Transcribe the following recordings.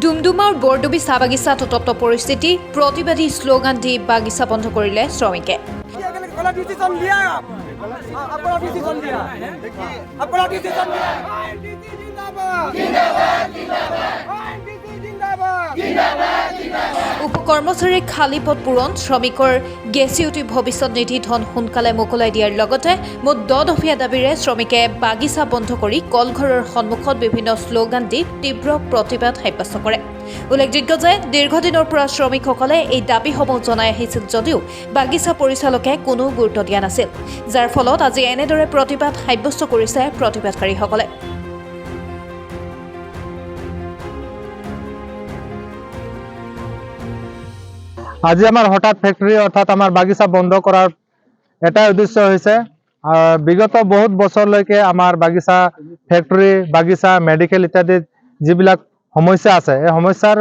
ডুমডুমাৰ বৰডুবি চাহ বাগিচাত উত্তপ্ত পৰিস্থিতি প্ৰতিবাদী শ্লোগান দি বাগিচা বন্ধ কৰিলে শ্ৰমিকে উপ কৰ্মচাৰীৰ খালী পদ পূৰণ শ্ৰমিকৰ গেছিউটি ভৱিষ্যত নিধি ধন সোনকালে মোকলাই দিয়াৰ লগতে মুঠ 10 দফীয়া দাবীৰে শ্ৰমিকে বাগিচা বন্ধ কৰি কলঘৰৰ সন্মুখত বিভিন্ন শ্লোগান দি তীব্ৰ প্ৰতিবাদ সাব্যস্ত কৰে। উল্লেখযোগ্য যে দীৰ্ঘদিনৰ পৰা শ্ৰমিকসকলে এই দাবীসমূহ জনাই আহিছিল যদিও বাগিচা পৰিচালকে কোনো গুৰুত্ব দিয়া নাছিল, যাৰ ফলত আজি এনেদৰে প্ৰতিবাদ সাব্যস্ত কৰিছে প্ৰতিবাদকাৰীসকলে। আজি আমার হঠাৎ ফ্যাক্টরি অর্থাৎ আমার বাগিচা বন্ধ করার এটাই উদ্দেশ্য হয়েছে বিগত বহুত বছরলৈকে আমার বাগিচা ফ্যাক্টরি বাগিচা মেডিকেল ইত্যাদি যিবিলাক সমস্যা আছে এই সমস্যার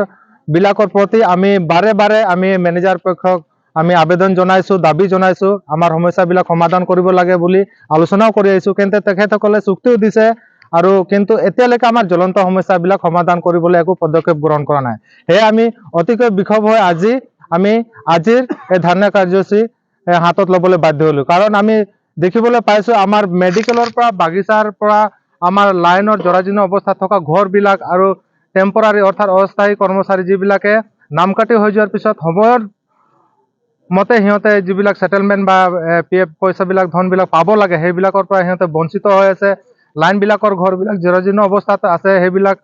বিলাকৰ প্ৰতি আমি বাৰে বাৰে আমি ম্যানেজাৰ পক্ষক আমি আবেদন জনাইছো দাবী জনাইছো আমাৰ সমস্যাবিলাক সমাধান কৰিব লাগে বুলি আলোচনাও কৰি আহিছো, কিন্তু তেখেতসকলে চুক্তিও দিছে আৰু কিন্তু এতিয়ালৈকে আমাৰ জ্বলন্ত সমস্যাবিলাক সমাধান কৰিবলৈ একো পদক্ষেপ গ্ৰহণ কৰা নাই। সেয়ে আমি অতিকৈ বিক্ষোভ হৈ আমি আজিৰ এই ধাৰণা কাৰ্যসূচী হাতত ল'বলৈ বাধ্য হলো, কাৰণ আমি দেখিবলৈ পাইছো আমাৰ মেডিকেলৰ পৰা বাগিচাৰ পৰা আমাৰ লাইনৰ জৰাজীৰ্ণ অৱস্থাত থকা ঘৰবিলাক আৰু টেম্পৰাৰী অৰ্থাৎ অস্থায়ী কৰ্মচাৰী যিবিলাকে নাম কাটি হৈ যোৱাৰ পিছত সময়ৰ মতে সিহঁতে যিবিলাক সেটেলমেণ্ট বা PF পইচাবিলাক ধনবিলাক পাব লাগে সেইবিলাকৰ পৰা সিহঁতে বঞ্চিত হৈ আছে। লাইনবিলাকৰ ঘৰবিলাক জৰাজীৰ্ণ অৱস্থাত আছে, সেইবিলাক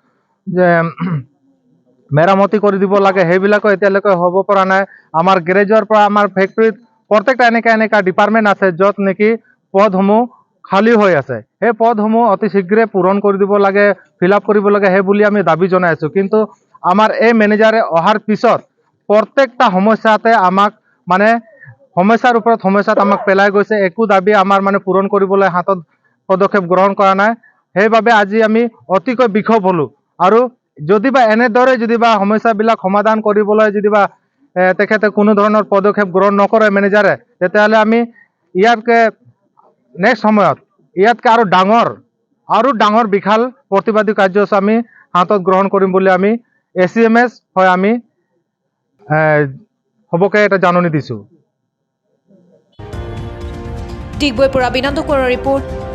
মেৰামতি কৰি দিব লাগে, সেইবিলাকো এতিয়ালৈকে হ'ব পৰা নাই। আমাৰ গেৰেজৰ পৰা আমাৰ ফেক্টৰীত প্ৰত্যেকটা এনেকা ডিপাৰ্টমেণ্ট আছে য'ত নেকি পদসমূহ খালী হৈ আছে, সেই পদসমূহ অতি শীঘ্ৰে পূৰণ কৰি দিব লাগে, ফিল আপ কৰিব লাগে সেই বুলি আমি দাবী জনাই আছো। কিন্তু আমাৰ এই মেনেজাৰে অহাৰ পিছত প্ৰত্যেকটা সমস্যাতে আমাক মানে সমস্যাৰ ওপৰত সমস্যাত আমাক পেলাই গৈছে, একো দাবী আমাৰ মানে পূৰণ কৰিবলৈ হাতত পদক্ষেপ গ্ৰহণ কৰা নাই। সেইবাবে আজি আমি অতিকৈ বিক্ষোভ হলো, আৰু যদিবা এনেদৰে যদিবা সমস্যাবিলাক সমাধান কৰিবলৈ যদিবা তেখেতে কোনো ধৰণৰ পদক্ষেপ গ্ৰহণ নকৰে মেনেজাৰে, তেতিয়াহ'লে আমি ইয়াতকে নেক্সট সময়ত ইয়াতকে আৰু ডাঙৰ বিশাল প্ৰতিবাদী কাৰ্যসূচী আমি হাতত গ্ৰহণ কৰিম বুলি আমি ACMS হয় আমি সবকে এটা জাননী দিছো। ডিগবৈৰ পৰা বিনন্দ কোঁৱৰৰ ৰিপৰ্ট।